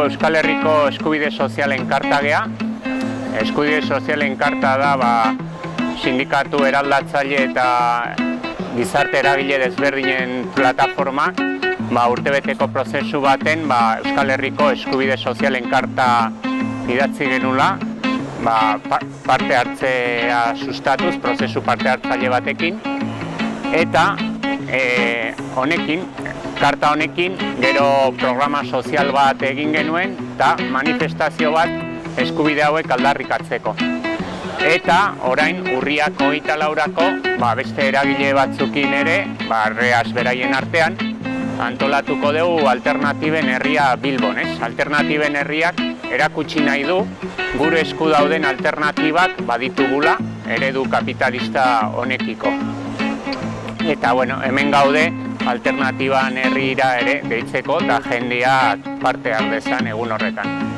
Euskal Herriko Eskubide Sozialen Karta gea. Eskubide Sozialen Karta da sindikatu eraldatzaile eta gizarte eragile desberdinen plataforma urtebeteko prozesu baten Euskal Herriko Eskubide Sozialen Karta idatzi genula, parte hartzea sustatuz, prozesu parte hartzaile batekin, eta karta honekin gero programa sozial bat egin genuen eta manifestazio bat eskubide hauek aldarrikatzeko. Eta orain urriak 24-rako beste eragile batzukin ere, Reas beraien artean, antolatuko dugu Alternatiben Herria Bilbon. Alternatiben Herriak erakutsi nahi du gure esku dauden alternatibak baditugula eredu kapitalista honekiko. Eta hemen gaude Alternatiban Herrira ere deitzeko eta jendeak parte har dezan egun horretan.